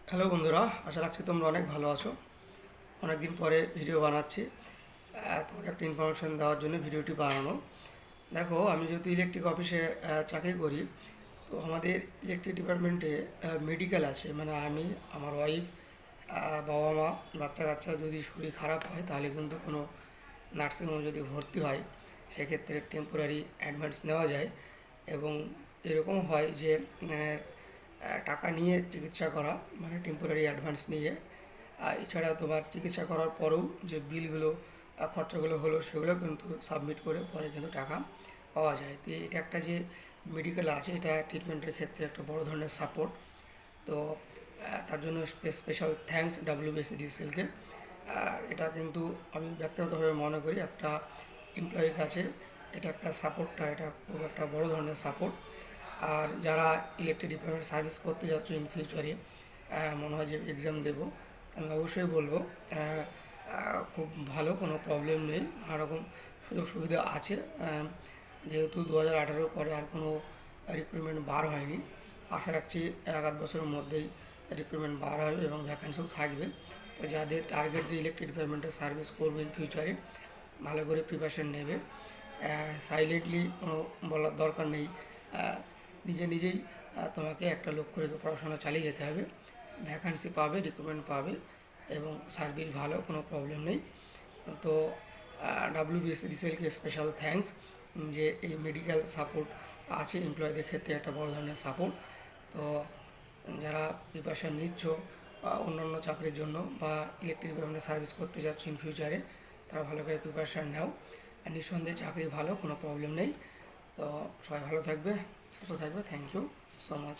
Hello বন্ধুরা, আশা রাখছি তোমরা অনেক ভালো আছো। অনেক দিন পরে ভিডিও বানাচ্ছি। তোমাদের একটা ইনফরমেশান দেওয়ার জন্য ভিডিওটি বানানো। দেখো, আমি যেহেতু ইলেকট্রিক অফিসে চাকরি করি, তো আমাদের ইলেকট্রিক ডিপার্টমেন্টে মেডিকেল আছে। মানে আমি, আমার ওয়াইফ, বাবা মা, বাচ্চা কাচ্চা যদি শরীর খারাপ হয় তাহলে কিন্তু কোনো নার্সিংহোমে যদি ভর্তি হয় সেক্ষেত্রে টেম্পোরারি অ্যাডভান্স নেওয়া যায়। এবং এরকম হয় যে টাকা নিয়ে চিকিৎসা করা, মানে টেম্পোরারি অ্যাডভান্স নিয়ে। এছাড়া তোমার চিকিৎসা করার পরেও যে বিলগুলো, খরচাগুলো হলো সেগুলো কিন্তু সাবমিট করে পরে কিন্তু টাকা পাওয়া যায়। তো এটা একটা যে মেডিকেল আছে, এটা ট্রিটমেন্টের ক্ষেত্রে একটা বড় ধরনের সাপোর্ট। তো তার জন্য স্পেশাল থ্যাঙ্কস WBSDCL-কে। এটা কিন্তু আমি ব্যক্তিগতভাবে মনে করি একটা এমপ্লয়ির কাছে এটা একটা সাপোর্টটা, এটা খুব একটা বড় ধরনের সাপোর্ট। আর যারা ইলেকট্রিক ডিপার্টমেন্ট সার্ভিস করতে যাচ্ছ ইন ফিউচারে, মনে হয় যে এক্সাম দেবো, আমি অবশ্যই বলবো খুব ভালো, কোনো প্রবলেম নেই, নানা রকম সুযোগ সুবিধা আছে। যেহেতু 2018 পরে আর কোনো রিক্রুটমেন্ট বার হয়নি, আশা রাখছি 1-8 বছরের মধ্যেই রিক্রুটমেন্ট বার হবে এবং ভ্যাকেন্সিও থাকবে। তো যাদের টার্গেট দিয়ে ইলেকট্রিক ডিপার্টমেন্টে সার্ভিস করবে ইন ফিউচারে, ভালো করে প্রিপারেশন নেবে। সাইলেন্টলি কোনো বলার দরকার নেই। নিজে নিজেই তোমাকে একটা লক্ষ্য রেখে পড়াশোনা চালিয়ে যেতে হবে। ভ্যাকান্সি পাবে, রিক্রুটমেন্ট পাবে এবং সার্ভিস ভালো, কোনো প্রবলেম নেই। তো WBSDCL-কে স্পেশাল থ্যাঙ্কস যে এই মেডিকেল সাপোর্ট আছে এমপ্লয়ীদের ক্ষেত্রে, একটা বড় ধরনের সাপোর্ট। তো যারা প্রিপারেশান নিচ্ছ অন্যান্য চাকরির জন্য বা ইলেকট্রিক ডিপার্টমেন্টে সার্ভিস করতে যাচ্ছ ইন ফিউচারে, তারা ভালো করে প্রিপারেশান নাও। আর নিঃসন্দেহে চাকরি ভালো, কোনো প্রবলেম নেই। তো সবাই ভালো থাকবে, সুস্থ থাকবে। Thank you so much.